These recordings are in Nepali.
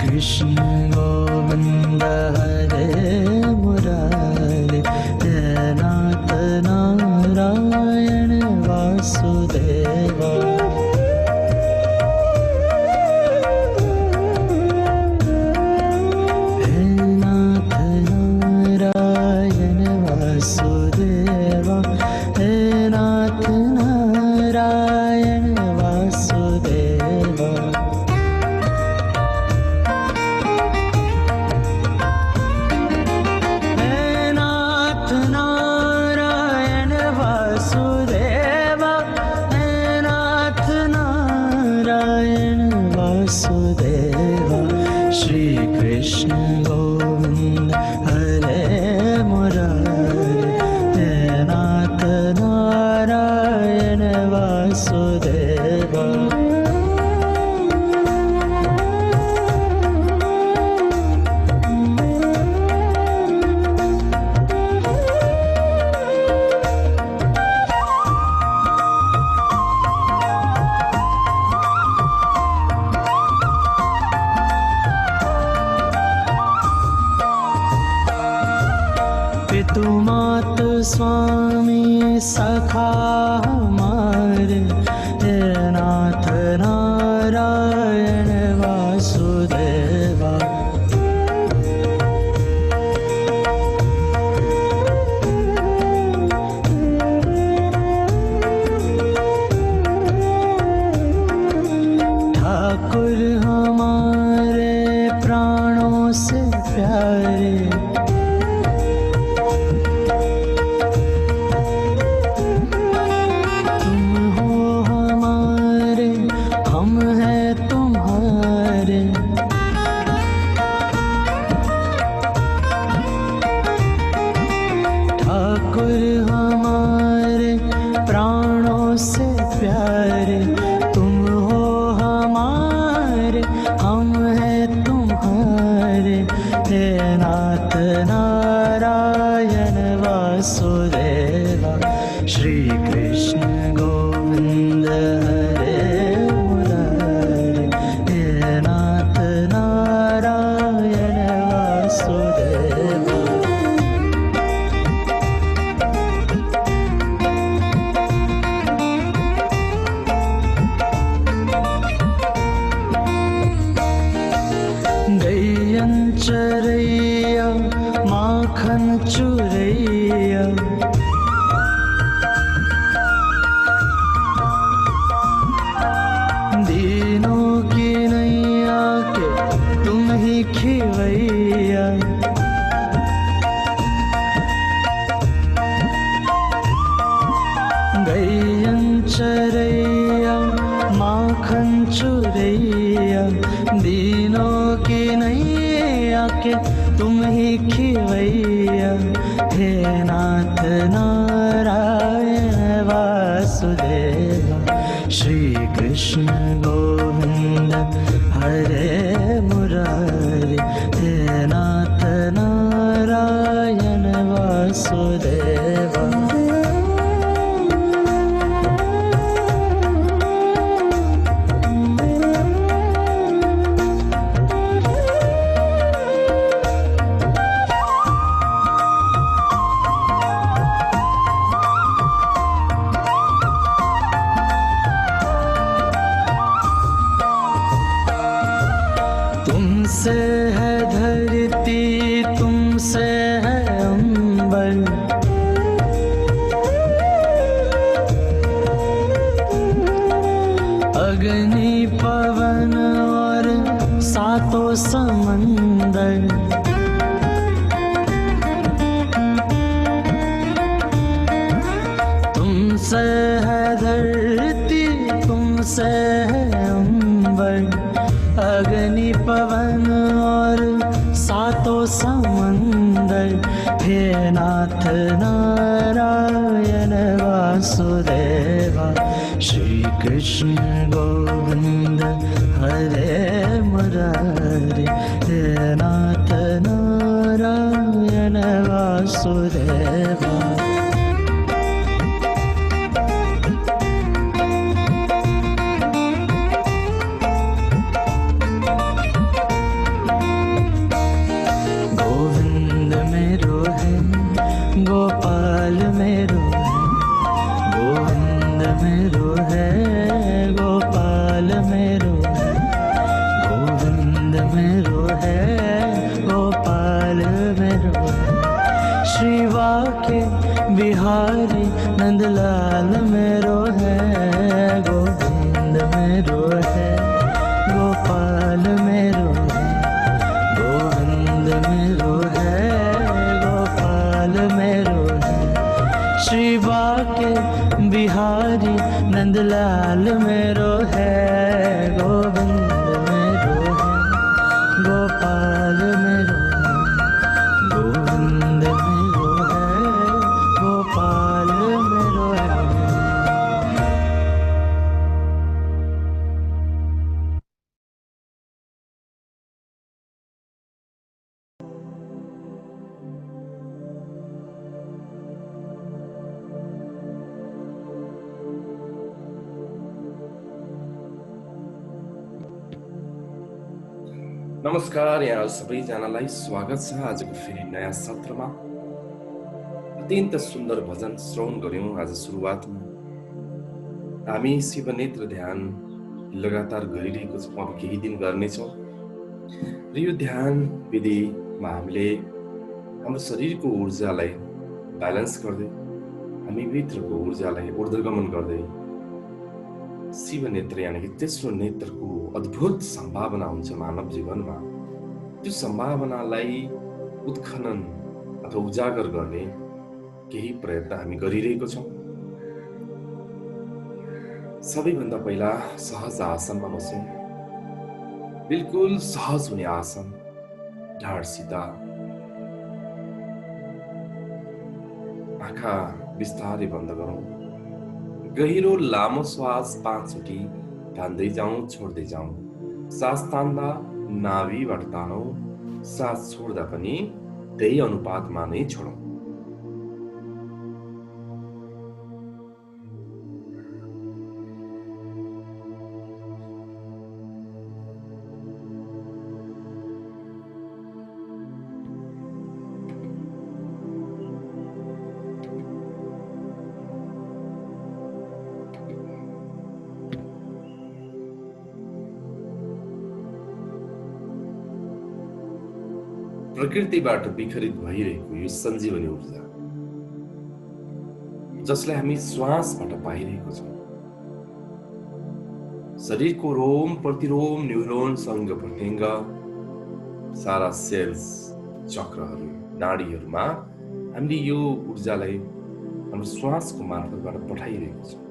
कृष्ण गोविंद हरे मुरारे, हे नाथ नारायण वासुदेवा। हे नाथ नारायण वासुदेवा, हे नाथ नारायण वासुदेवा। वासुदेवा, श्री कृष्ण गोविंद हरे मुरारे, हे नाथ नारायण वासुदेवा। पितु मातु स्वामी सखा हमारे, हे नाथ नारायण वासुदेवा। ठाकुर हमारे प्राणों से प्यारे, ठाकुर हमारे प्राणों से प्यारे, तुम हो हमारे, हम हैं तुम्हारे, हे नाथ नारायण वासुदेवा। श्री कृष्ण गोविंद हरे मुरारे, हे नाथ नारायण वासुदेवा। गैयन चरैया माखन चुरैया, दीनों की नैया के तुम ही खिवैया। गैयन चरैया माखन चुरैया, दीनों की नैया के तुम ही खिवैया, हे नाथ नारायण वासुदेवा। श्री कृष्ण गोविंद हरे मुरारे, हे नाथ नारायण वासुदेवा। तुमसे है धरती, तुमसे है अंबर, अग्नि पवन और सातों समंदर। तुमसे है धरती, तुमसे है अंबर, अग्नि पवन और सातों समंदर, हे नाथ नारायण वासुदेवा। श्री कृष्ण गोविंद हरे मुरारे, हे नाथ नारायण वासुदेवा। नंदलाल मेरो है, गोविंद मेरो है, गोपाल मेरो है, गोविंद मेरो है, गोपाल मेरो है। श्री बाके बिहारी नंदलाल मेरो है, गोविंद मेरो है, गोपाल मेरो है, गोविंद मेरो है, गोपाल मेरो है। नमस्कार, यहाँ सबैजनालाई स्वागत छ आजको फेरि नयाँ सत्रमा। अत्यन्त सुन्दर भजन श्रवण गर्यौं आज सुरुवातमा। हामी शिवनेत्र ध्यान लगातार गरिरहेको छौँ, अब केही दिन गर्नेछौँ र यो ध्यान विधिमा हामीले हाम्रो शरीरको ऊर्जालाई ब्यालेन्स गर्दै, हामी भित्रको ऊर्जालाई ऊर्ध्वगमन गर्दै शिव नेत्र यानि कि तेस्रो नेत्रको अद्भुत सम्भावना हुन्छ मानव जीवनमा। त्यो सम्भावनालाई उत्खनन अथवा उजागर गर्ने केही प्रयत्न हामी गरिरहेको छौँ। सबैभन्दा पहिला सहज आसनमा बसौँ। बिल्कुल सहज हुने आसन, ढाडसित आँखा बिस्तारै बन्द गरौँ। गहिरो लामो श्वास 5 चोटि तान्दै जाउँ, छोड्दै जाउँ। सास तान्दा नाभिबाट तानौँ, सास छोड्दा पनि त्यही अनुपातमा नै छोडौँ। प्रकृतिबाट विखरित भइरहेको यो सञ्जीवनी ऊर्जा जसलाई हामी श्वासबाट पाइरहेको छौँ, शरीरको रोम प्रतिरोम, न्युरोन, सङ्ग प्रत्यङ्ग, सारा सेल्स, चक्रहरू, नाडीहरूमा हामीले यो ऊर्जालाई हाम्रो श्वासको मार्फतबाट पठाइरहेको छौँ।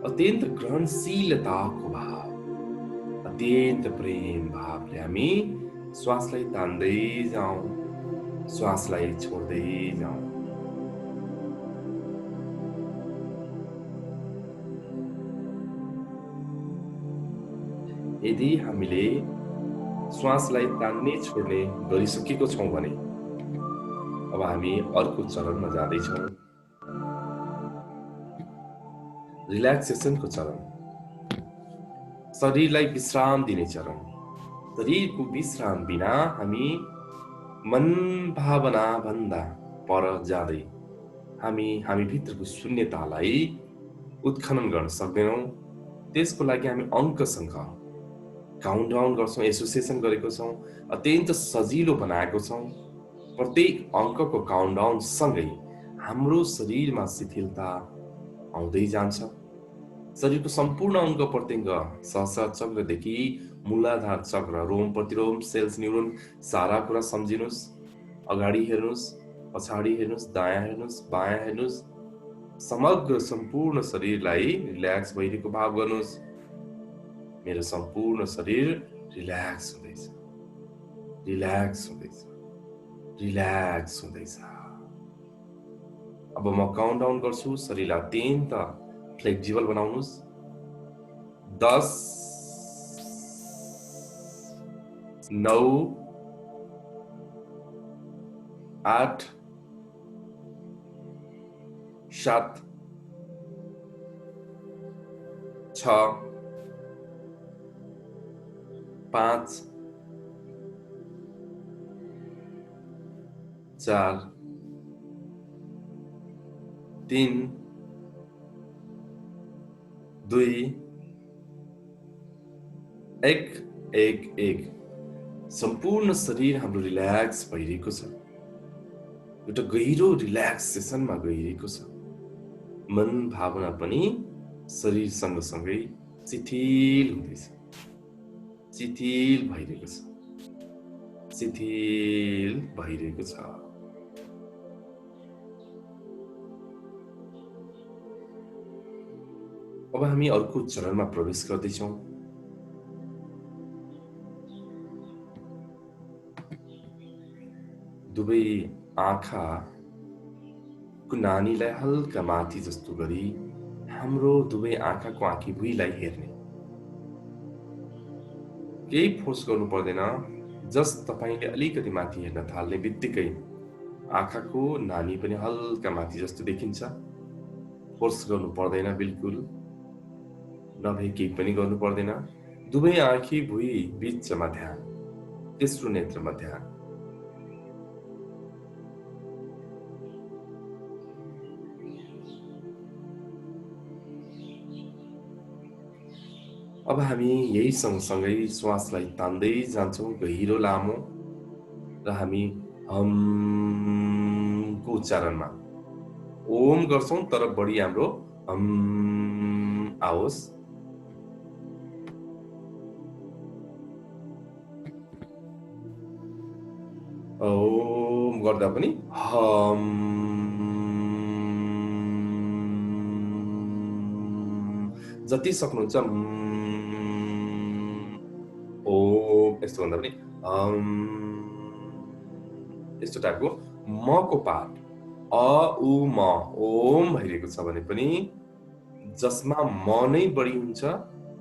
अत्यन्त ग्रहणशीलताको भाव, अत्यन्त प्रेम भावले हामी श्वासलाई तान्दै जाउँ, श्वासलाई छोड्दै जाउँ। यदि हामीले श्वासलाई तान्ने छोड्ने गरिसकेको छौँ भने अब हामी अर्को चरणमा जाँदैछौँ, रिल्याक्सेसनको चरण, शरीरलाई विश्राम दिने चरण। शरीरको विश्राम बिना हामी मन भावना भन्दा पर जाँदै हामी भित्रको शून्यतालाई उत्खनन गर्न सक्दैनौँ। त्यसको लागि हामी अङ्कसँग काउन्टडाउन गर्छौँ, एसोसिएसन गरेको छौँ, अत्यन्त सजिलो बनाएको छौँ। प्रत्येक अङ्कको काउन्टडाउन सँगै हाम्रो शरीरमा शिथिलता आउँदै जान्छ। शरीरको सम्पूर्ण अङ्ग प्रत्यङ्ग, सहस्रार चक्रदेखि मूलाधार चक्र, रोम प्रतिरोम, सेल्स, न्युरोन, सारा कुरा सम्झिनुहोस्। अगाडि हेर्नुहोस्, पछाडि हेर्नुहोस्, दायाँ हेर्नुहोस्, बायाँ हेर्नुहोस्। समग्र सम्पूर्ण शरीरलाई रिल्याक्स भइरहेको भाव गर्नुहोस्। मेरो सम्पूर्ण शरीर रिल्याक्स हुँदैछ, रिल्याक्स हुँदैछ, रिल्याक्स हुँदैछ। अब म काउन्टडाउन गर्छु, शरीरलाई अत्यन्त फ्लेक्जिबल बनाउनुहोस्। 10, 9, 8, 7, 6, 5, 4, 3, 2, 1। सम्पूर्ण शरीर हाम्रो रिल्याक्स भइरहेको छ, एउटा गहिरो रिल्याक्सेसनमा गइरहेको छ। मन भावना पनि शरीर सँगसँगै शिथिल हुँदैछ, शिथिल भइरहेको छ, शिथिल भइरहेको छ। अब हामी अर्को चरणमा प्रवेश गर्दैछौँ। दुवै आँखाको नानीलाई हल्का माथि जस्तो गरी हाम्रो दुवै आँखाको आँखी भुइँलाई हेर्ने। केही फोर्स गर्नु पर्दैन, जस्ट तपाईले अलिकति माथि हेर्न थाल्ने बित्तिकै आँखाको नानी पनि हल्का माथि जस्तो देखिन्छ। फोर्स गर्नु पर्दैन, बिल्कुल नभए केही पनि गर्नु पर्दैन। दुवै आँखी भुइँ बीचमा ध्यान, तेस्रो नेत्रमा ध्यान। अब हामी यही सँगसँगै श्वासलाई तान्दै जान्छौँ गहिरो लामो, र हामी हम को उच्चारणमा ओम गर्छौँ, तर बढी हाम्रो हम आओस्। ओम गर्दा पनि हम। जति सक्नुहुन्छ ओम यस्तो भन्दा पनि हम। यस्तो टाइपको मको पाठ अ उ म ओम भइरहेको छ भने पनि जसमा म नै बढी हुन्छ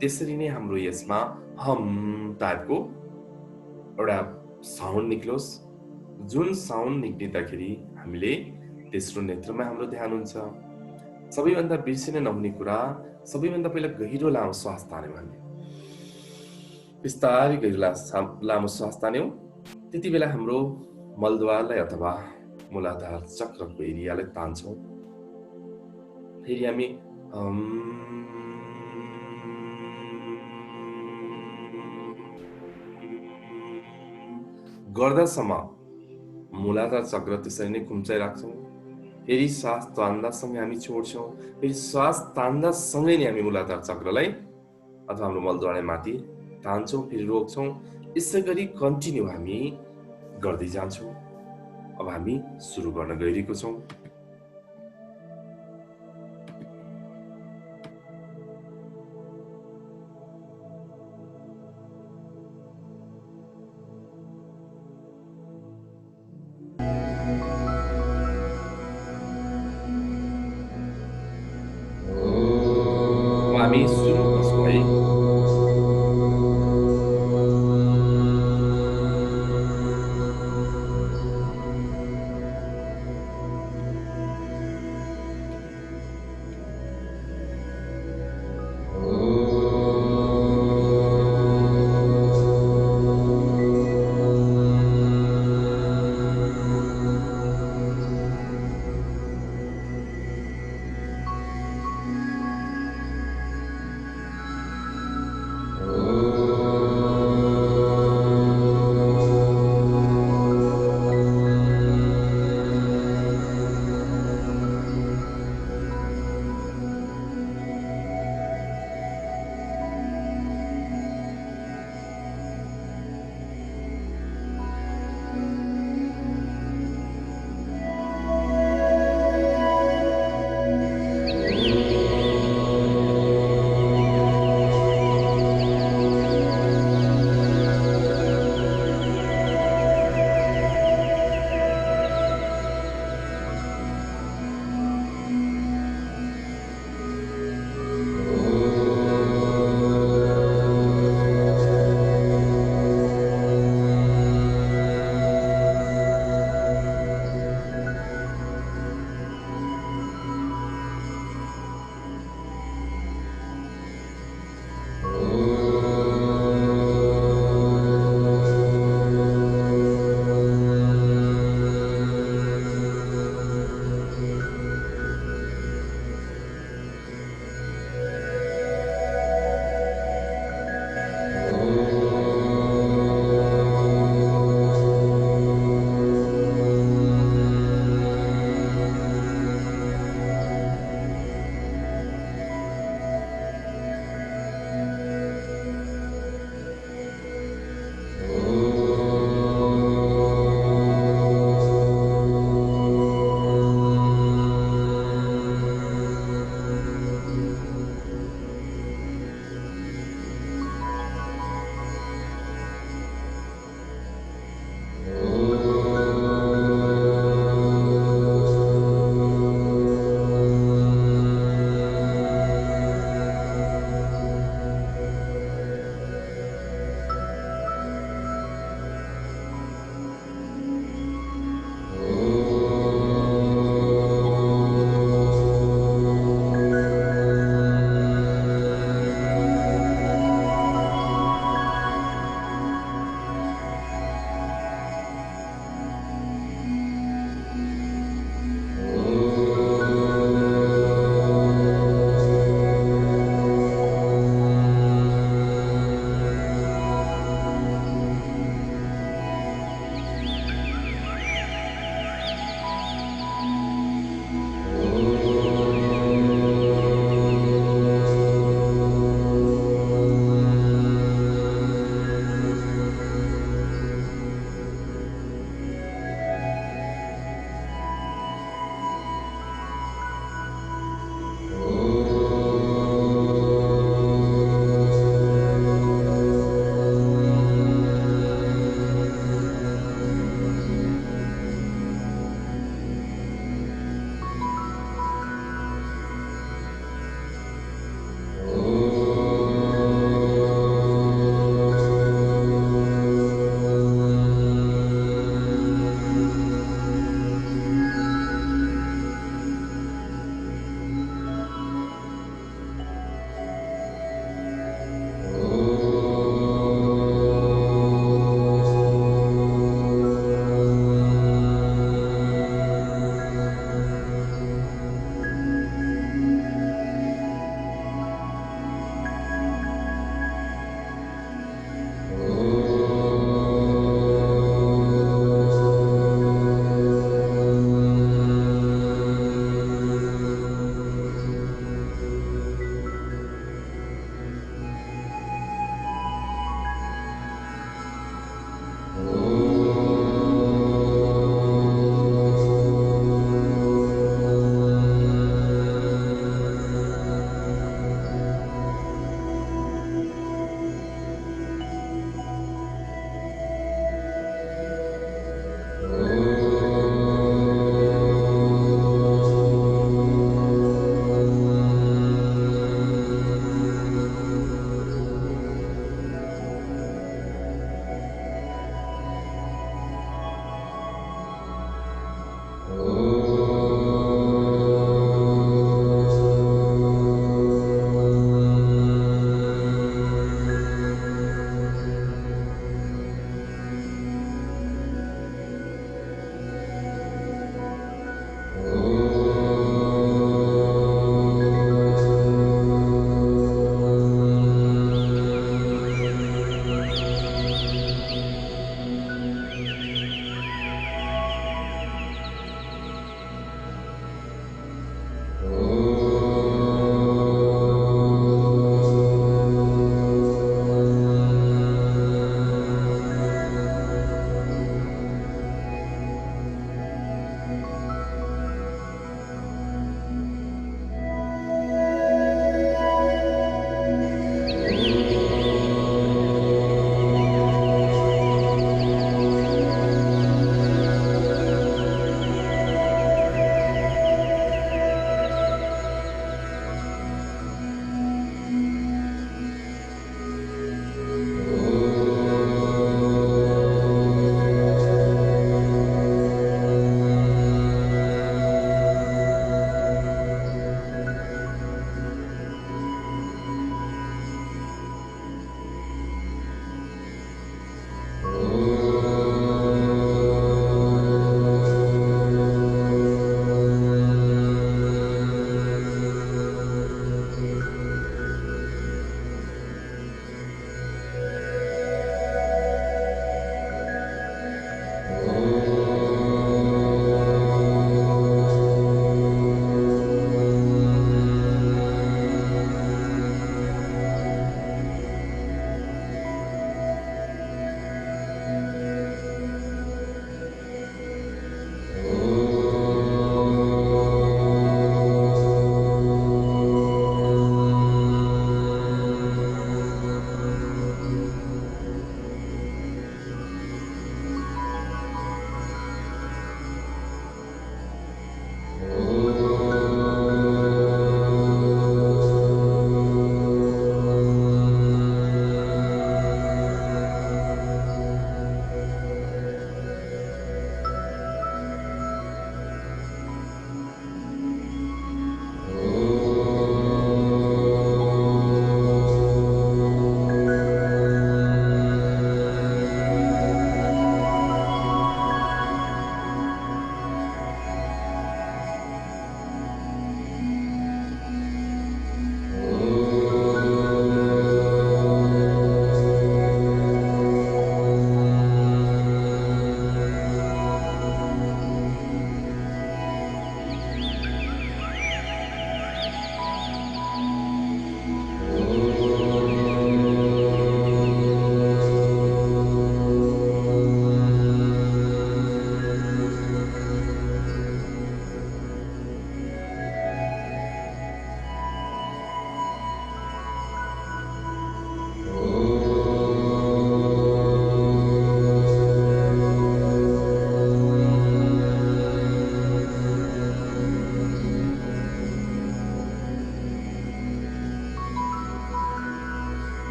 त्यसरी नै हाम्रो यसमा हम टाइपको एउटा साउन्ड निक्लोस्। जुन साउन्ड निक्लिँदाखेरि हामीले तेस्रो नेत्रमा हाम्रो ध्यान हुन्छ। सबैभन्दा बिर्सिन नहुने कुरा, सबैभन्दा पहिला गहिरो लामो श्वास तान्यौँ हामीले, बिस्तारै गहिरो लामो श्वास तान्यौँ। त्यति बेला हाम्रो मलद्वारलाई अथवा मूलाधार चक्रको एरियालाई तान्छौँ। फेरि हामी गर्दासम्म मूलाधार चक्र त्यसरी नै खुम्चाइराख्छौँ। फेरि श्वास तान्दासँगै हामी छोड्छौँ। फेरि श्वास तान्दासँगै नै हामी मूलाधार चक्रलाई अथवा हाम्रो मलद्वारलाई माथि तान्छौँ, फेरि रोक्छौँ। यसै गरी कन्टिन्यू हामी गर्दै जान्छौँ। अब हामी सुरु गर्न गइरहेको छौँ। हामी सुरु गर्छौँ है।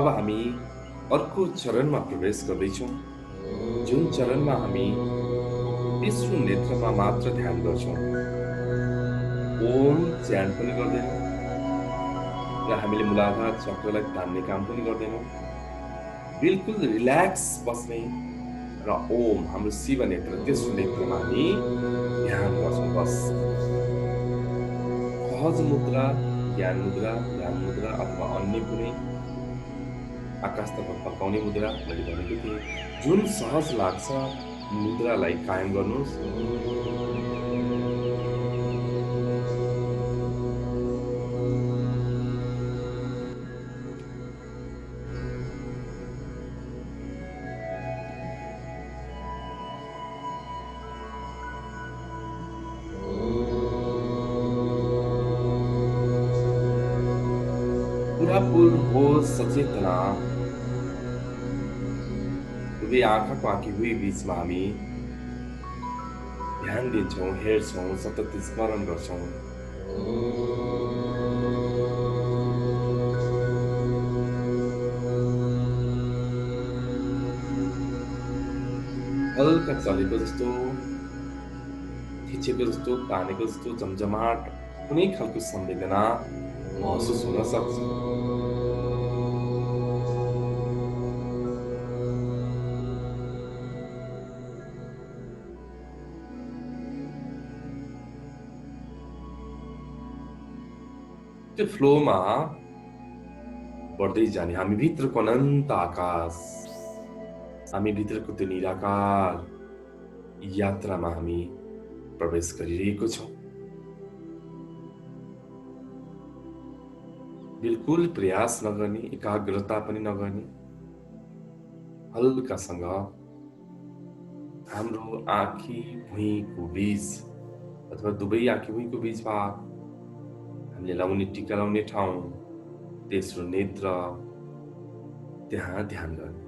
अब हामी अर्को चरणमा प्रवेश गर्दैछौँ, जुन चरणमा हामी तेस्रो नेत्रमा मात्र ध्यान गर्छौँ। ओम च्यान पनि गर्दैनौँ र हामीले मूलाधार चक्रलाई तान्ने काम पनि गर्दैनौँ। बिल्कुल रिल्याक्स बस्ने र ओम हाम्रो शिव नेत्र तेस्रो नेत्रमा हामी ध्यान गर्छौँ बस। सहज मुद्रा, ध्यान मुद्रा अथवा अन्य कुनै आकाशतर्फ फर्काउने मुद्रा मैले भनेको थिएँ। जुन सहज लाग्छ मुद्रालाई कायम गर्नुहोस्। पूरा होश सचेतना दुवै आँखाको आँखी हुई बीचमा हामी ध्यान दिन्छौँ, हेर्छौँ, सतत स्मरण गर्छौँ। हल्का चलेको जस्तो, थिचेको जस्तो, तानेको जस्तो जमजमाट कुनै खालको संवेदना महसुस हुन सक्छ। त्यो फ्लोमा बढ्दै जाने हामी भित्रको अनन्त आकाश, हामी भित्रको त्यो निराकार यात्रामा हामी प्रवेश गरिरहेको छौँ। बिल्कुल प्रयास नगर्ने, एकाग्रता पनि नगर्ने, हल्कासँग हाम्रो आँखी भुइँको बीच अथवा दुवै आँखी भुइँको बीचमा हामीले लाउने टीका लाउने ठाउँ, तेस्रो नेत्र, त्यहाँ ध्यान गर्ने।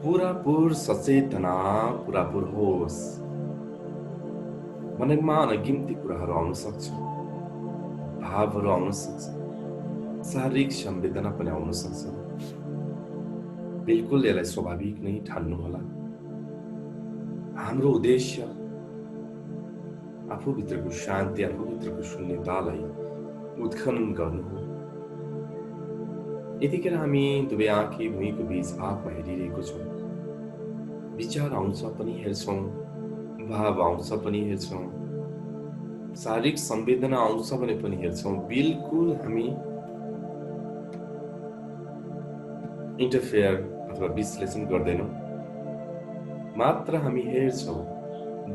पुरापुर सचेतना, पुरापुर होस। मननमा अनगिन्ती कुराहरू आउन सक्छ, भावहरू आउन सक्छ, शारीरिक संवेदना पनि आउन सक्छ। बिल्कुल यसलाई स्वाभाविक नै ठान्नुहोला। हाम्रो उद्देश्य आफूभित्रको शान्ति, आफूभित्रको शून्यतालाई उत्खनन गर्नु हो। यतिखेर हामी दुवै आँखी भुइँको बीच भागमा हेरिरहेको छौँ। विचार आउँछ पनि हेर्छौँ, भाव आउँछ पनि हेर्छौँ, शारीरिक संवेदना आउँछ भने पनि हेर्छौँ। बिल्कुल हामी इन्टरफेयर अथवा विश्लेषण गर्दैनौँ, मात्र हामी हेर्छौँ,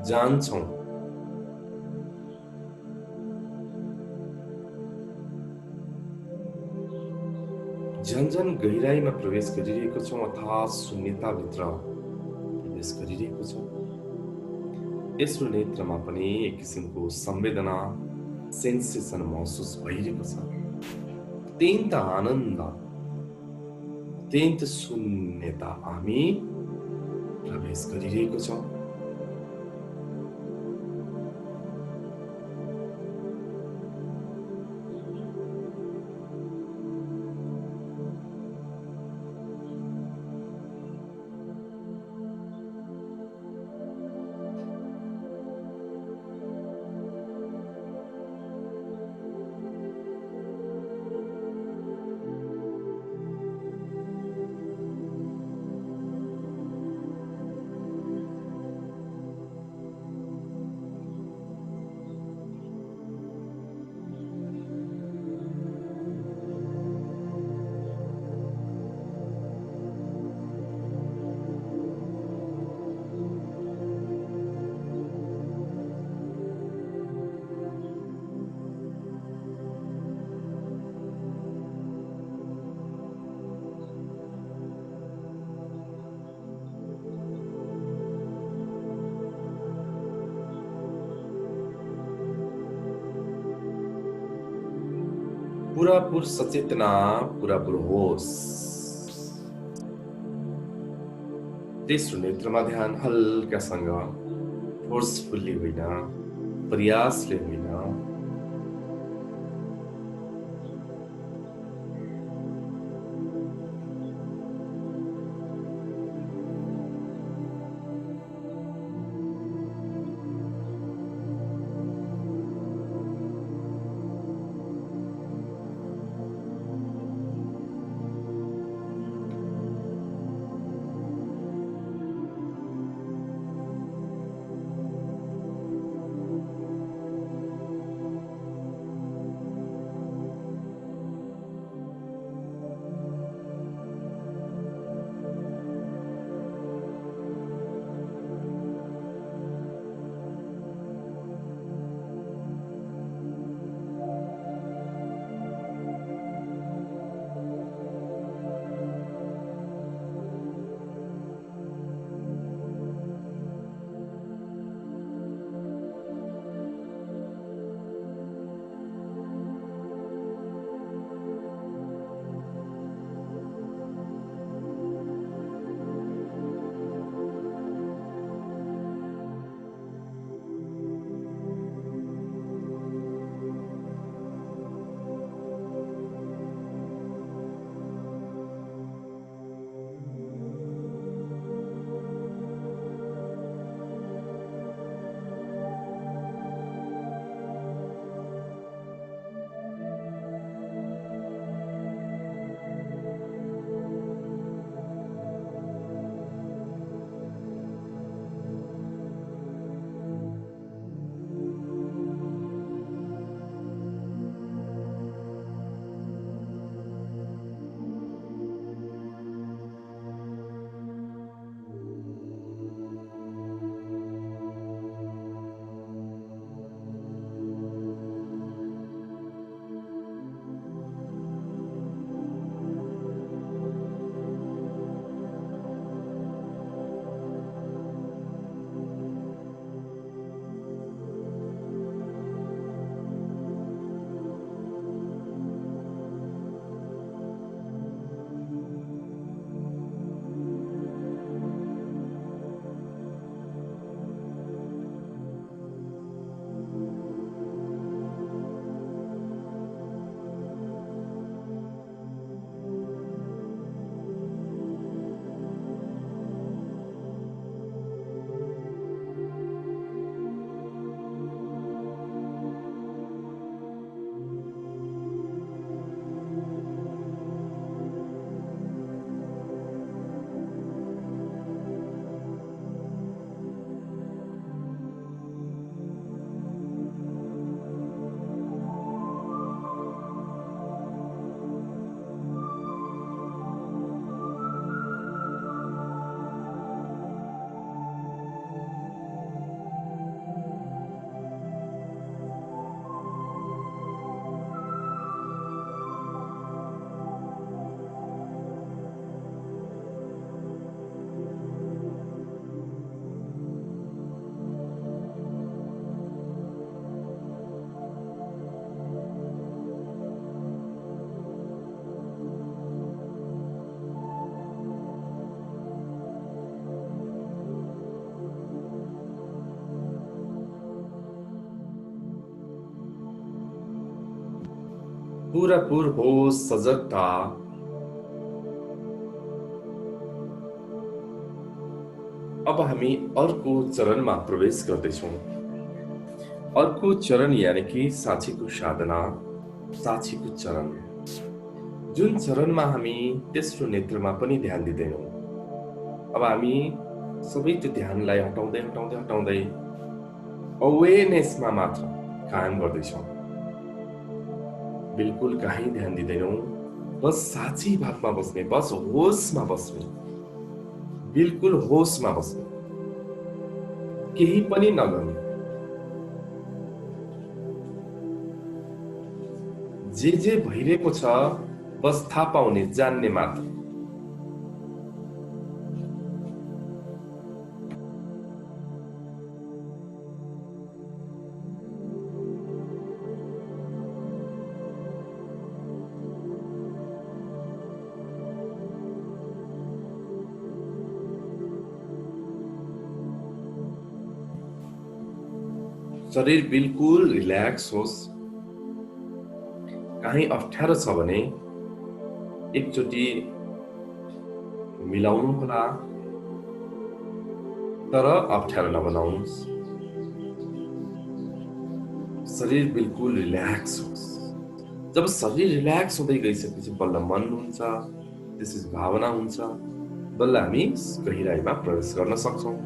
जान्छौँ। झन्झन गहिराईमा प्रवेश गरिरहेको छौँ, अर्थात् शून्यताभित्र प्रवेश गरिरहेको छौँ। तेस्रो नेत्रमा पनि एक किसिमको संवेदना, सेन्सेसन महसुस भइरहेको छ। अत्यन्त आनन्द, अत्यन्त शून्यता हामी प्रवेश गरिरहेको छौँ। पुरापुर सचेतना, पुरापुर होस। तेस्रो नेत्रमा ध्यान हल्कासँग, फोर्सफुल्ली होइन, प्रयासले होइन, पूरापुर होस सजगता। अब हामी अर्को चरणमा प्रवेश गर्दैछौँ। अर्को चरण यानि कि साक्षीको साधना, साक्षीको चरण, जुन चरणमा हामी तेस्रो नेत्रमा पनि ध्यान दिँदैनौँ। अब हामी सबै त्यो ध्यानलाई हटाउँदै हटाउँदै हटाउँदै अवेरनेसमा मात्र कायम गर्दैछौँ। बिल्कुल कहीँ ध्यान दिँदैनौँ, बस साक्षी भावमा बस्ने, बस होसमा बस्ने, बिल्कुल होसमा बस्ने, केही पनि नगर्ने, जे भइरहेको छ बस थाहा पाउने, जान्ने मात्र। शरीर बिल्कुल रिल्याक्स होस्। कहीँ अप्ठ्यारो छ भने एकचोटि मिलाउनु होला, तर अप्ठ्यारो नबनाउनुहोस्। शरीर बिल्कुल रिल्याक्स होस्। जब शरीर रिल्याक्स हुँदै गइसकेपछि बल्ल मन हुन्छ, त्यसपछि भावना हुन्छ, बल्ल हामी गहिराइमा प्रवेश गर्न सक्छौँ।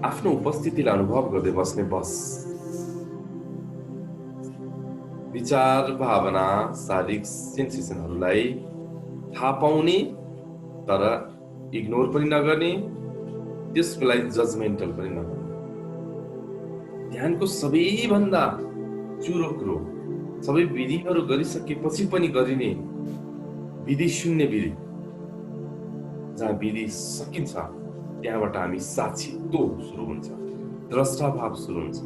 आफ्नो उपस्थितिलाई अनुभव गर्दै बस्ने, बस विचार, भावना, शारीरिक सेन्सेसनहरूलाई थाहा पाउने, तर इग्नोर पनि नगर्ने, त्यसको लागि जजमेन्टल पनि नगर्ने। ध्यानको सबैभन्दा चुरो कुरो, सबै विधिहरू गरिसकेपछि पनि गरिने विधि शून्य विधि। जहाँ विधि सकिन्छ त्यहाँबाट हामी साक्षीत्व सुरु हुन्छ, द्रष्टाभाव सुरु हुन्छ।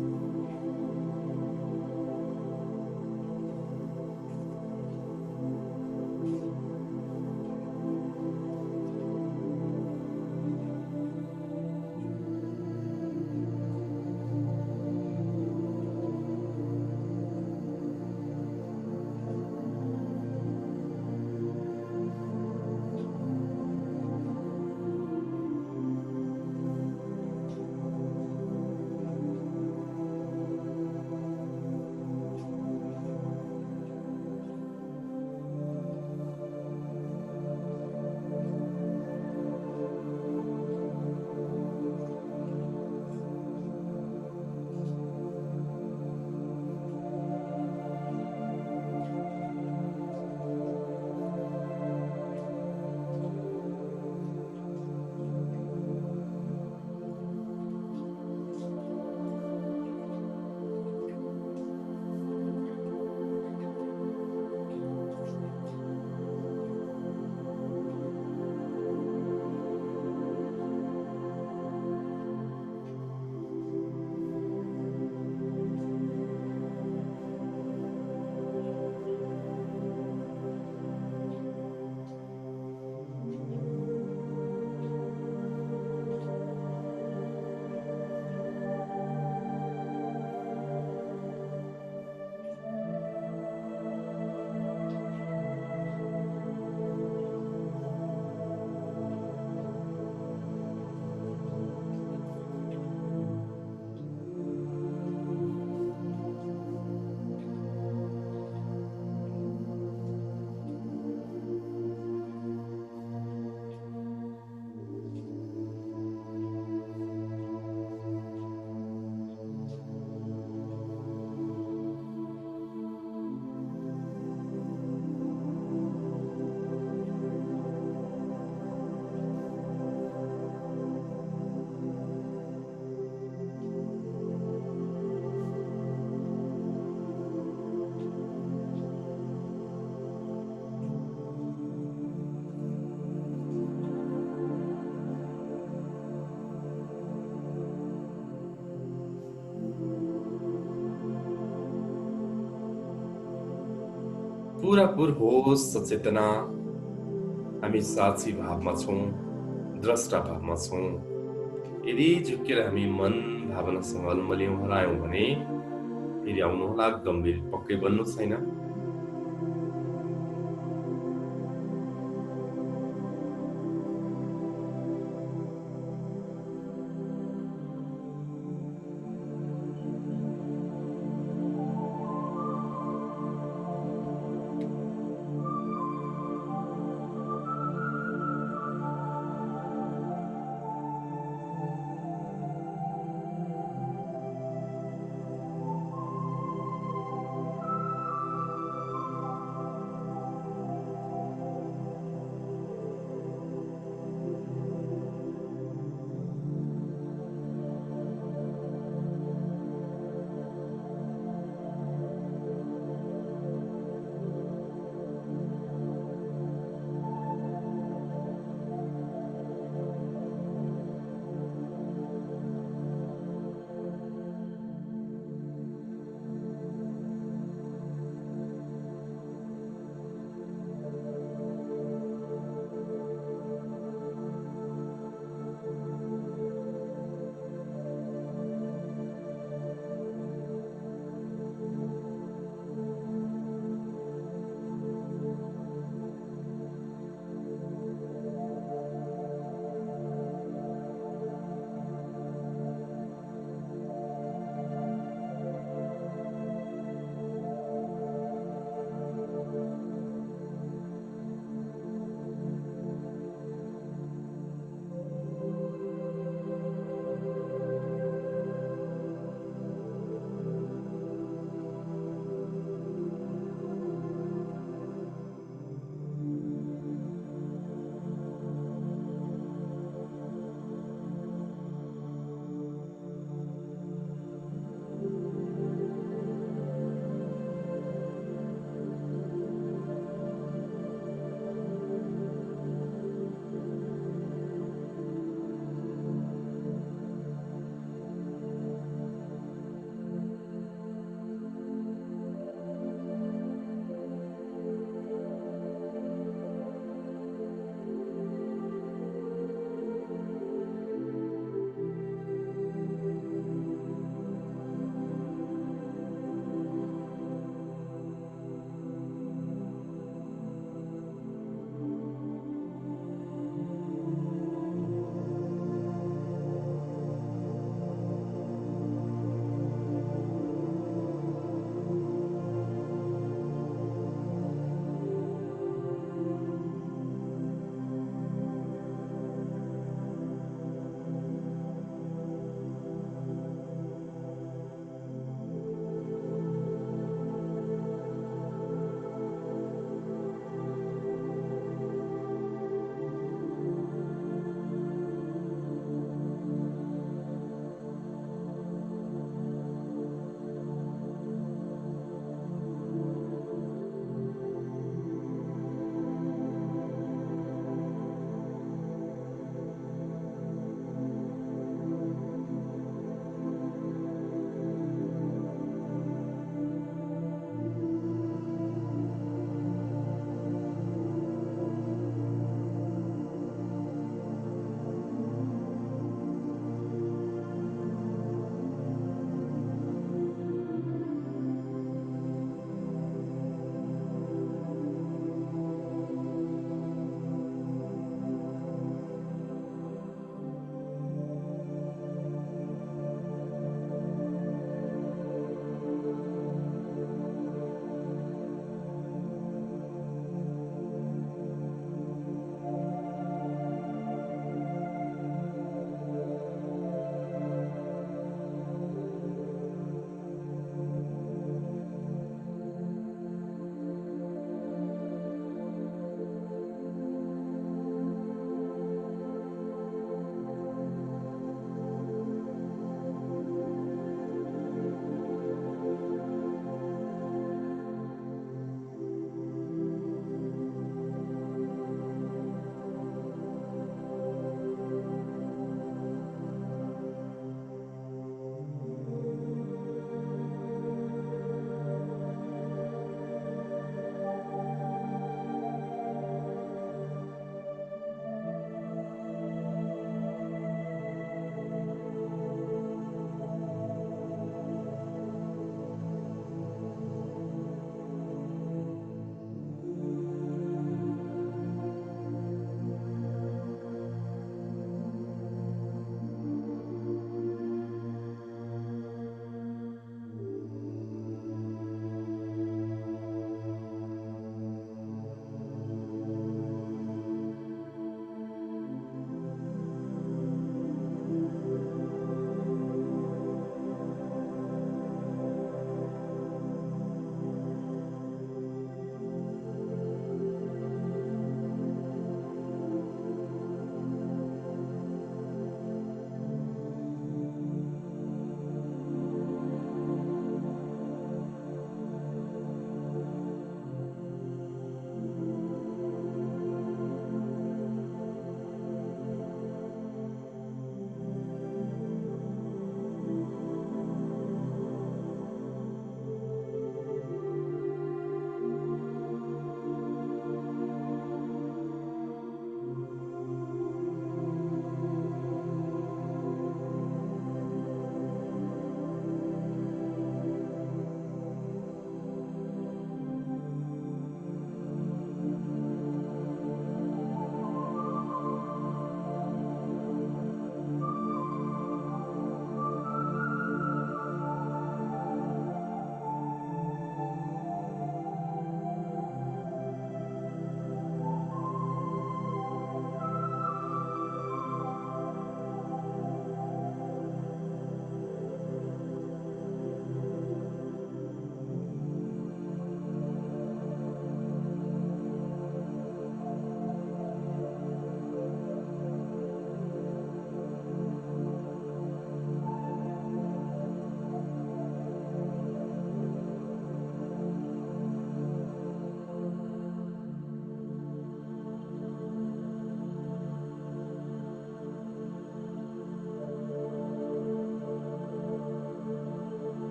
पूरापुर होस सचेतना, हामी साक्षी भावमा छौँ, द्रष्टा भावमा छौँ। यदि झुक्केर हामी मन भावनासँग अल्मलियौँ हरायौँ भने फेरि आउनुहोला गम्भीर पक्कै बन्नु छैन।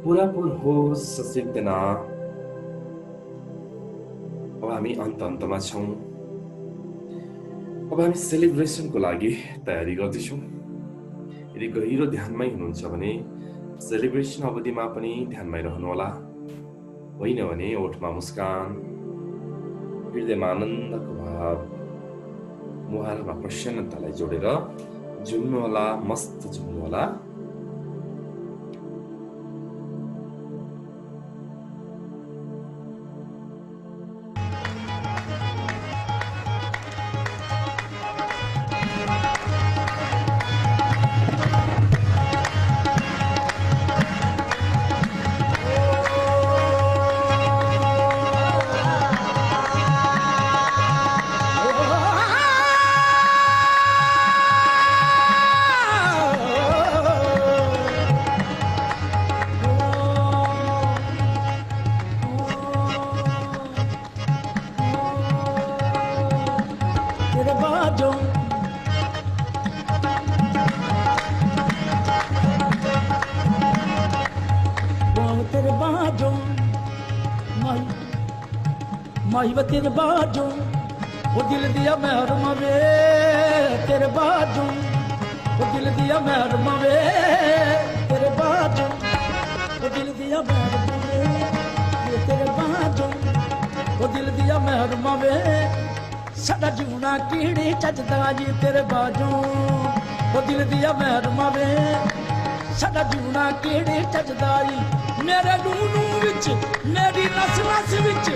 पुरापुर होस् सचेतना। अब हामी अन्तमा छौँ। अब हामी सेलिब्रेसनको लागि तयारी गर्दैछौँ। यदि गहिरो ध्यानमै हुनुहुन्छ भने सेलिब्रेसन अवधिमा पनि ध्यानमै रहनुहोला। होइन भने ओठमा मुस्कान, हृदयमा आनन्दको भाव, मुहारमा प्रसन्नतालाई जोडेर झुम्नुहोला, मस्त झुम्नुहोला। माही वे तेरे बाजू वो दिल दिया महरम वे तेरे बाजू वो दिल दिया महरम वे तेरे बाजू वो दिल दिया महरम वे तेरे बाजू वो दिल दिया महरम वे साडा जीवना कीड़ी चजदा जी तेरे बाजू वो दिल दिया महरम वे साडा जीवना कीड़ी चजदा जी मेरे नूनू विच मेरी नस नस विच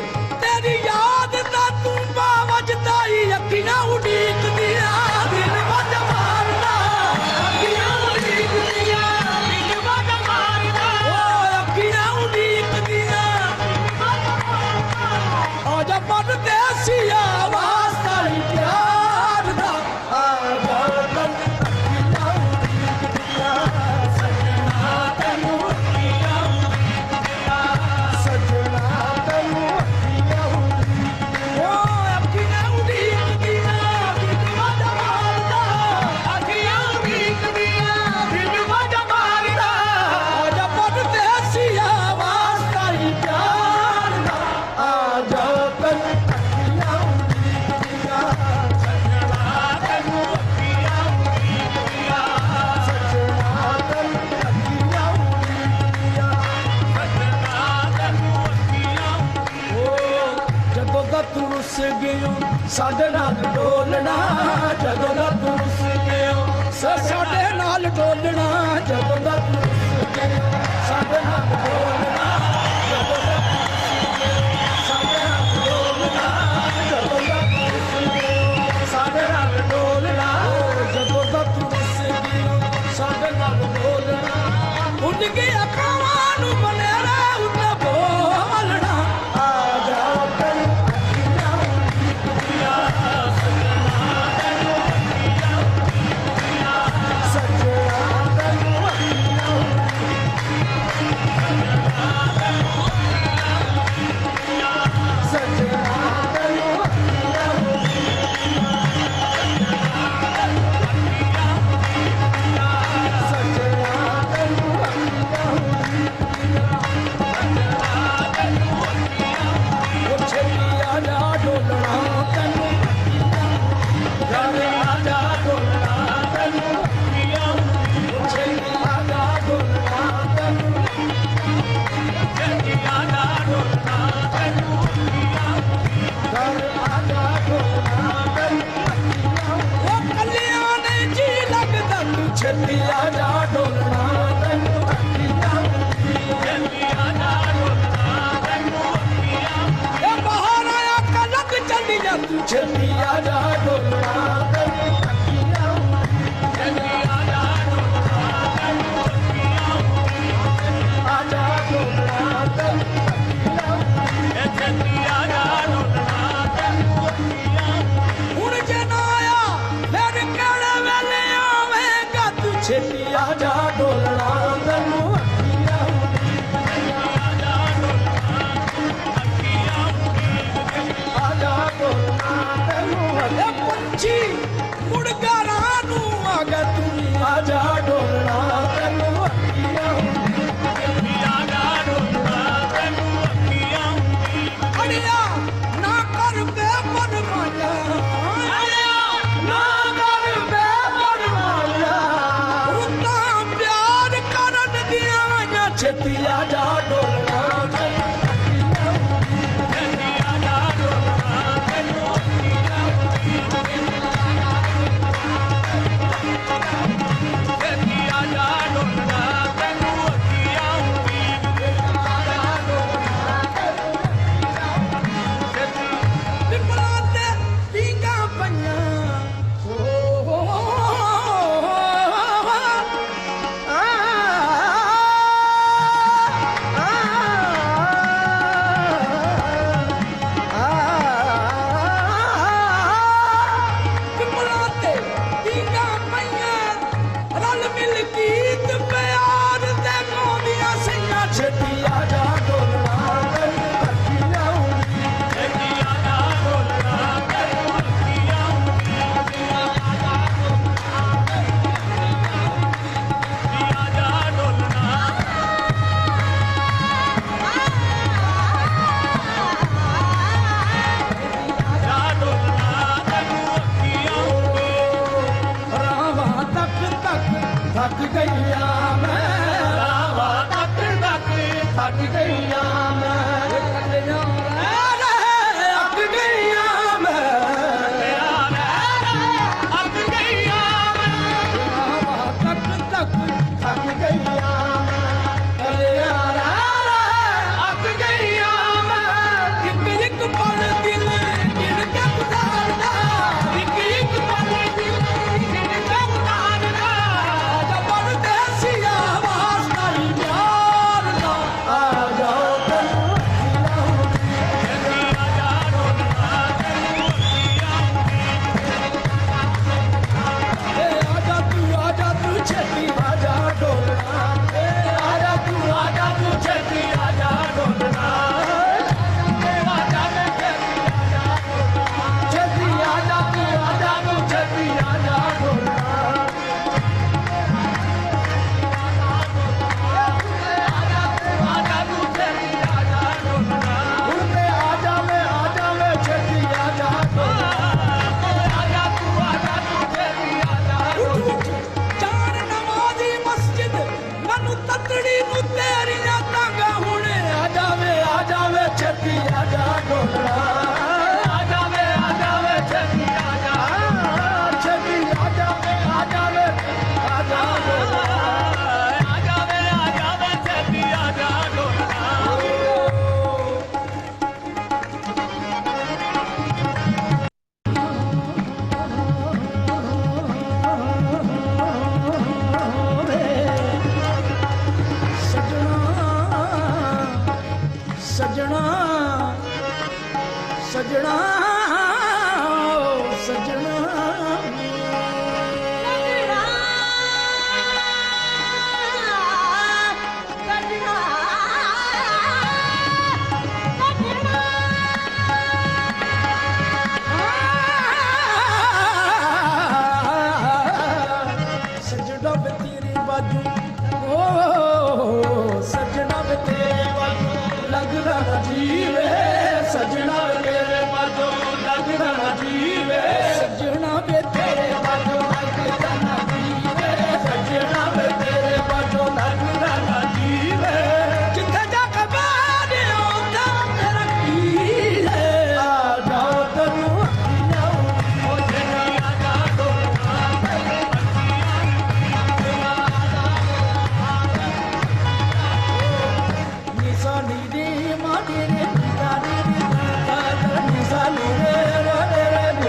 तेरी याद दा तूंबा वजदा ही अखियां उड़ीक दिया दिल वज मारदा अखियां उड़ीक दिया दिल वज मारदा ओ अखियां उड़ीक दिया आजा परदेसिया वास्ता ही प्यार दा आजा अखियां उड़ीक दिया सजना तैनू अखियां उड़ीक दिया सजना तैनू साडे नाल डोलना जदों दा तू रुस गयो साडे नाल डोलना जदों दा तू रुस गयो साडे नाल डोलना जदों दा तू रुस गयो साडे नाल डोलना जदों दा तू रुस गयो साडे नाल डोलना उड़ गया कावां नूं बनेरा उते बोलना आ जा आजा डोलना थक गईया मैं ਰਾਵਾ ਤੱਕ ਤੱਕ ਥੱਕ ਗਈਆਂ ਮੈਂ अक गईया मैं ਅੱਕ ਗਈਆਂ ਮੈਂ तक तक ਥੱਕ ਗਈਆਂ ਅੱਕ ਗਈਆਂ ਮੈਂ एक पल दिल गिन के गुजारना ਇੱਕ ਇੱਕ ਪਲ ਦਿਲ ਦਿਲ ਦਾ ਉਤਾਰਨਾ जब परदेसिया वास्ता ही प्यार ना आ जाओ आजा तू छेती आजा डोलना ਆਜਾ ਤੂੰ ਛੇਤੀ ਆਜਾ ਡੋਲਣਾ छेती आजा ਤੂੰ ਛੇਤੀ ਆਜਾ ਡੋਲਣਾ ਆਜਾ ਤੂੰ ਛੇਤੀ ਆਜਾ ਡੋਲਣਾ उनके आजा में छेती आजा ਆਜਾ ਤੂੰ ਛੇਤੀ ਆਜਾ चार नमाजी मस्जिद मनु ततड़ी नु तेरियां तांगा हुणे आ जावे छेती आजा डोलना ਆਜਾ ਵੇ ਛੇਤੀ ਆਜਾ छेती आजा वे आजा ਆਜਾ ਵੇ ਛੇਤੀ ਆਜਾ ਡੋਲਣਾ सजना सजना सजना सजना वे तेरी बाजू ओ सजना वे तेरे बाजू लगना जीवे सजना वे तेरे बाजू लगना जीवे सजना वे तेरे बाजू लगना जीवे सजना वे तेरे बाजू लगना जीवे जिथे जाके बाने होता मेरा की है आ जाओ तनु ਓ ਛੇਤੀ ਆਜਾ ਡੋਲਣਾ निशानी रे माटी रे निशानी रे निशानी रे निशानी रे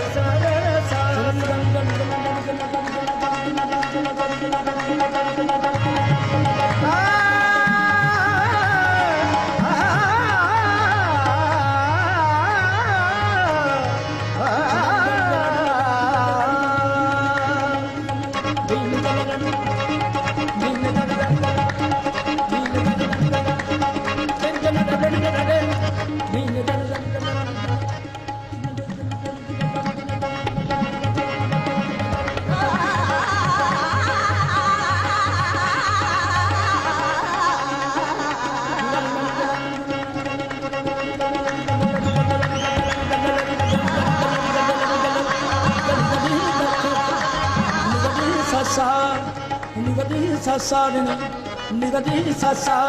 sasa ni ga di sasa ni ga di sasa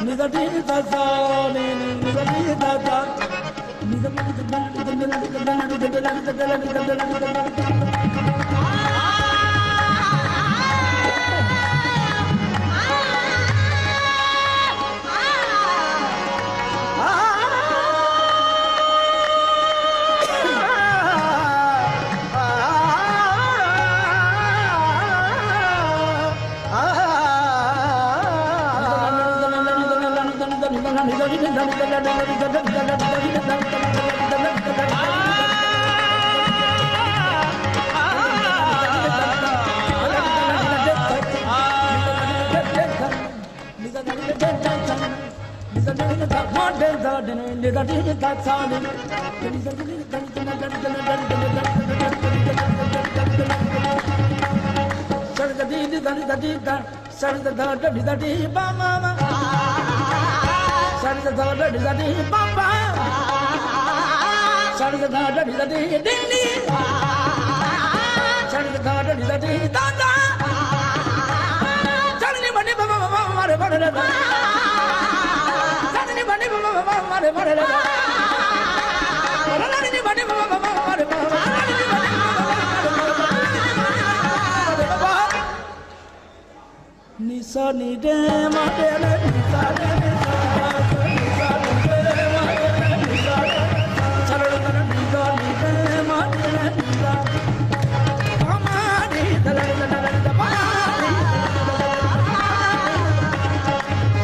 ni ga di sasa ni ga Nisa ni de ma de le nisa de nisa nisa de ma de le nisa chalo na nisa ni de ma de le nisa ma ni de le na na ma ni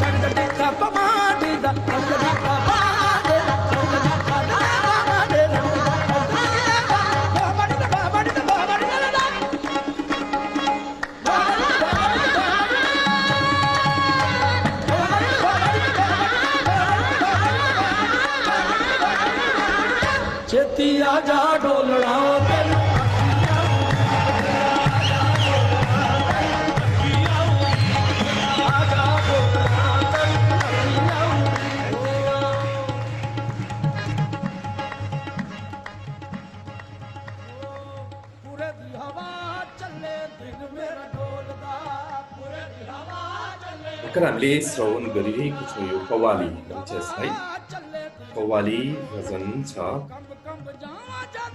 chalo de ka pa ma ni da ka de ka pa de ka de ka da ma de le छेती आजा डोलना तेनू पूरे दी हवा चले दिन मेरा डोलदा पूरे दी हवा चले भर्खर हामीले श्रवण गरिरहेको छौँ यो कव्वाली भन्छ यसलाई कव्वाली भजन छ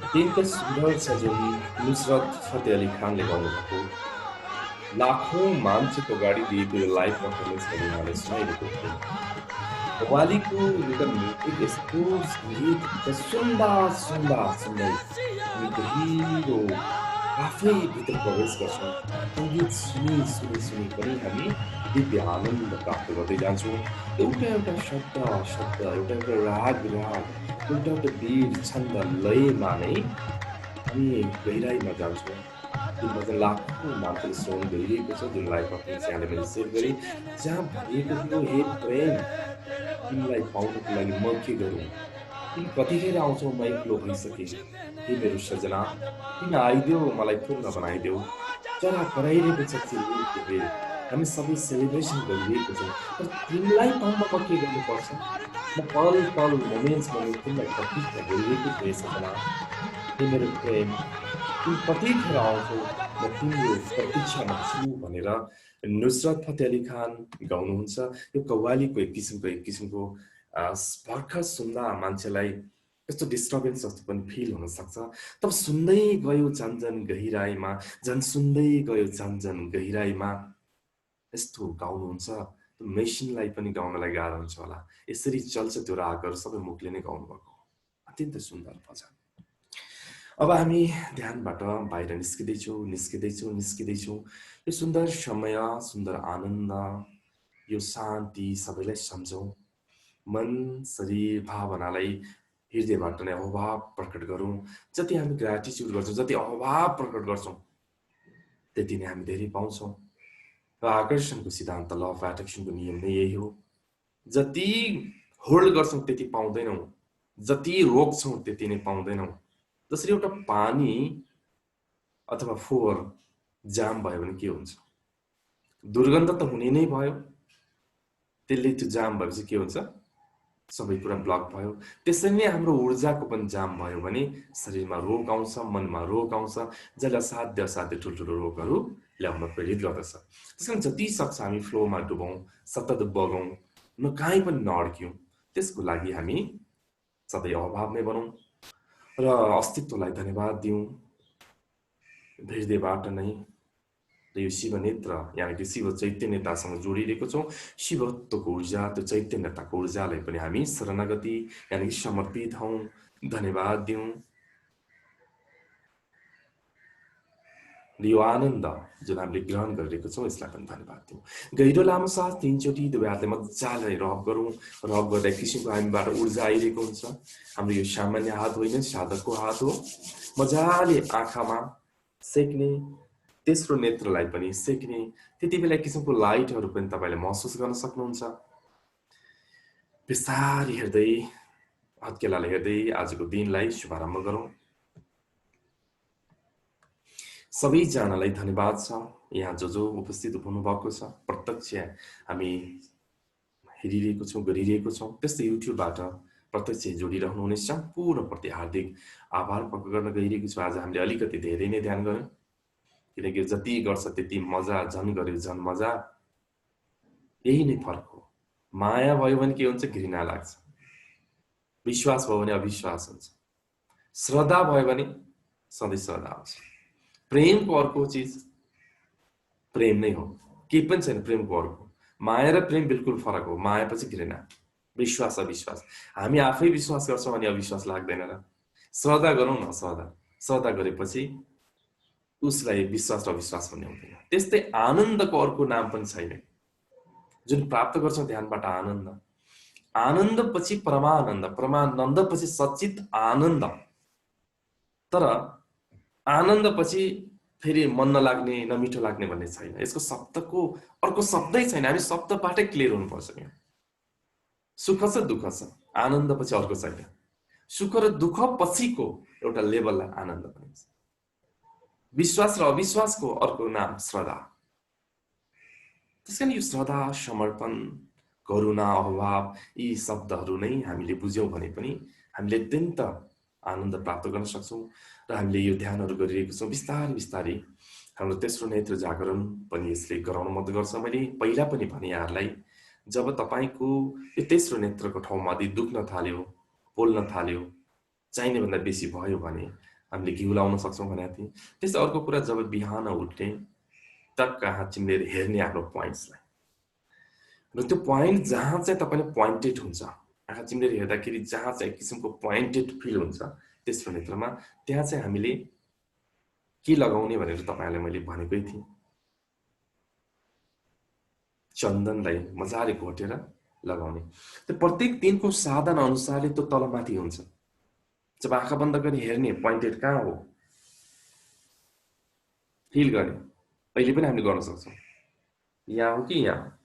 अत्यन्त सुन्दर छ जुन नुसरत फतेह अली खानले गाउनुभएको लाखौँ मान्छेको अगाडि दिएको यो लाइभ पर्फर्मेन्स पनि उहाँले सुनाइरहेको थियो कव्वालीको एउटा म्युजिक यस्तो सङ्गीत सुन्दा सुन्दा सुन्दै हामी गहिरो आफै भित्र प्रवेश गर्छौँ सङ्गीत सुनि सुनि सुनि पनि हामी दिव्य आनन्द प्राप्त गर्दै जान्छौँ एउटा एउटा शब्द शब्द एउटा एउटा राग राग एउटा एउटा बीर छन्द लयमा नै हामी गहिराइमा जान्छौँ जुन भजन लाखौँ मान्छेले श्रवण गरिरहेको छ जुन लाइभ पर्फर्मेन्स यहाँले मैले सेयर गरेँ जहाँ भनिएको थियो हे प्रेम तिमीलाई पाउनको लागि म के गरौँ तिमी कतिखेर आउँछौ म एक्लो भइसकेँ हे मेरो सजना तिमी आइदेऊ मलाई पूर्ण बनाइदेऊ चरा कराइरहेको छ चिल्लीको बेल हामी सबै सेलिब्रेसन गरिरहेको छौँ तर तिमीलाई पाउन म के गर्नुपर्छ म पल पल मोमेन्ट्स तिमीलाई प्रतीक्षा गरिरहेको छु हे सजना हे मेरो प्रेम तिमी कतिखेर आउँछौ म तिम्रो प्रतीक्षामा छु भनेर नुसरत फतेह अली खान गाउनुहुन्छ यो कव्वालीको एक किसिमको भर्खर सुन्दा मान्छेलाई यस्तो डिस्टर्बेन्स जस्तो पनि फिल हुनसक्छ तब सुन्दै गयो झन्झन गहिराइमा झन् सुन्दै गयो झन्झन गहिराइमा यस्तो गाउनुहुन्छ मेसिनलाई पनि गाउनलाई गाह्रो हुन्छ होला यसरी चल्छ त्यो रागहरू सबै मुखले नै गाउनुभएको अत्यन्त सुन्दर भजन अब हामी ध्यानबाट बाहिर निस्किँदैछौँ यो सुन्दर समय सुन्दर आनन्द यो शान्ति सबैलाई सम्झौँ मन शरीर भावनालाई हृदयबाट नै अभाव प्रकट गरौँ जति हामी ग्रेटिट्युड गर्छौँ जति अभाव प्रकट गर्छौँ त्यति नै हामी धेरै पाउँछौँ र आकर्षणको सिद्धान्त ल अफ एट्र्याक्सनको नियम नै यही हो जति होल्ड गर्छौँ त्यति पाउँदैनौँ जति रोक्छौँ त्यति नै पाउँदैनौँ जसरी एउटा पानी अथवा फोहोर जाम भयो भने के हुन्छ दुर्गन्ध त हुने नै भयो त्यसले त्यो जाम भएपछि के हुन्छ सबै कुरा ब्लक भयो त्यसरी नै हाम्रो ऊर्जाको पनि जाम भयो भने शरीरमा रोग आउँछ मनमा रोग आउँछ जसले असाध्य ठुल्ठुलो रोगहरू ल्याउन प्रेरित गर्दछ त्यसकारण जति सक्छ हामी फ्लोमा डुबौँ सतत बगौँ न कहीँ पनि नअड्क्यौँ त्यसको लागि हामी सधैँ अभाव नै बनौँ र अस्तित्वलाई धन्यवाद दिउँ हृदयबाट नै र यो शिव नेत्र यानि कि शिव चैतन्यतासँग जोडिरहेको छौँ शिवत्वको ऊर्जा त्यो चैतन्यताको ऊर्जालाई पनि हामी शरणागति यानि कि समर्पित हौँ धन्यवाद दिउँ र यो आनन्द जुन हामीले ग्रहण गरिरहेको छौँ यसलाई पनि धन्यवाद दिउँ गहिरो लामो सास 3 चोटि दुवै हातले मजाले रब गरौँ रब गर्दा एक किसिमको हामीबाट ऊर्जा आइरहेको हुन्छ हाम्रो यो सामान्य हात होइन साधकको हात हो मजाले आँखामा सेक्ने तेस्रो नेत्रलाई पनि सेक्ने त्यति बेला एक किसिमको लाइटहरू पनि तपाईँले महसुस गर्न सक्नुहुन्छ बिस्तारै हेर्दै हत्केलाले हेर्दै आजको दिनलाई शुभारम्भ गरौँ सबैजनालाई धन्यवाद छ यहाँ जो उपस्थित हुनुभएको छ प्रत्यक्ष हामी हेरिरहेको छौँ गरिरहेको छौँ त्यस्तै युट्युबबाट प्रत्यक्ष जोडिरहनुहुने सम्पूर्णप्रति हार्दिक आभार प्रकट गर्न गइरहेको छु आज हामीले अलिकति धेरै नै ध्यान गऱ्यौँ किनकि जति गर्छ त्यति मजा झन् गर्यो झन् मजा यही नै फरक हो माया भयो भने के हुन्छ घृणा लाग्छ विश्वास भयो भने अविश्वास हुन्छ, श्रद्धा भयो भने सधैँ श्रद्धा आउँछ। प्रेमको अर्को चिज प्रेम नै हो, केही पनि छैन प्रेमको अर्को। माया र प्रेम बिल्कुल फरक हो। मायापछि घृणा, विश्वास अविश्वास। हामी आफै विश्वास गर्छौँ अनि अविश्वास लाग्दैन र? श्रद्धा गरौँ न, श्रद्धा गरेपछि उसलाई विश्वास र अविश्वास भन्ने हुँदैन। त्यस्तै आनन्दको अर्को नाम पनि छैन। जुन प्राप्त गर्छौँ ध्यानबाट आनन्द, आनन्दपछि परमानन्द, परमानन्दपछि सच्चित आनन्द। तर आनन्दपछि फेरि मन नलाग्ने, नमिठो लाग्ने भन्ने छैन। यसको शब्दको अर्को शब्दै छैन। हामी शब्दबाटै क्लियर हुनुपर्छ। यहाँ सुख छ, दुःख छ, आनन्दपछि अर्को छैन। सुख र दुःख पछिको एउटा लेभललाई आनन्द भनिन्छ। विश्वास र अविश्वासको अर्को नाम श्रद्धा। त्यसकारण यो श्रद्धा, समर्पण, करुणा, अभाव यी शब्दहरू नै हामीले बुझ्यौँ भने पनि हामीले अत्यन्त आनन्द प्राप्त गर्न सक्छौँ। र हामीले यो ध्यानहरू गरिरहेको छौँ। बिस्तारै बिस्तारै हाम्रो तेस्रो नेत्र जागरण पनि यसले गराउन मद्दत गर्छ। मैले पहिला पनि भने यहाँहरूलाई, जब तपाईँको यो तेस्रो नेत्रको ठाउँमा यदि दुख्न थाल्यो, पोल्न थाल्यो, चाहिने भन्दा बेसी भयो भने हामीले घिउ लाउन सक्छौँ भनेको थिएँ। त्यस्तै अर्को कुरा, जब बिहान उठ्ने टक्क आँखा चिम्लेर हेर्ने आफ्नो पोइन्ट्सलाई, र त्यो पोइन्ट जहाँ चाहिँ तपाईँले पोइन्टेड हुन्छ, आँखा चिम्लेर हेर्दाखेरि जहाँ चाहिँ एक किसिमको पोइन्टेड फिल हुन्छ तेस्रो नेत्रमा, त्यहाँ चाहिँ हामीले के लगाउने भनेर तपाईँहरूलाई मैले भनेकै थिएँ। चन्दनलाई मजाले घोटेर लगाउने। त्यो प्रत्येक दिनको साधन अनुसारले त्यो तलमाथि हुन्छ। जब आँखा बन्द गरी हेर्ने पोइन्टेड कहाँ हो फिल गर्ने, अहिले पनि हामीले गर्न सक्छौँ। यहाँ हो कि यहाँ,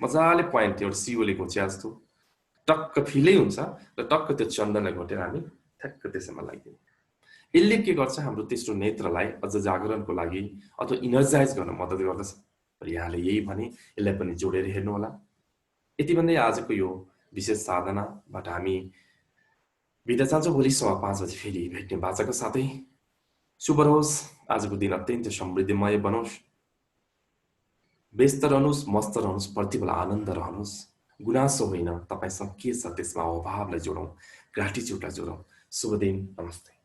मजाले पोइन्ट एउटा सिओले घोचे जस्तो टक्क फिलै हुन्छ र टक्क त्यो चन्दनलाई घोटेर हामी ठ्याक्क त्यसैमा लगाइदिने। यसले के गर्छ, हाम्रो तेस्रो नेत्रलाई अझ जागरणको लागि अथवा इनर्जाइज गर्न मद्दत गर्दछ। र यहाँले यही भने, यसलाई पनि जोडेर हेर्नु होला। यति भन्दै आजको यो विशेष साधनाबाट हामी बिदा चाहन्छौँ। भोलि 5:15 बजे फेरि भेट्ने बाचाको साथै शुभ रहोस्। आजको दिन अत्यन्त समृद्धिमय बनोस्। व्यस्त रहनुहोस्, मस्त रहनुहोस्, प्रतिभा आनन्द रहनुहोस्। गुनासो होइन, तपाईँसँग के छ त्यसमा अभावलाई जोडौँ, ग्राटिट्युडलाई जोडौँ। शुभ दिन, नमस्ते।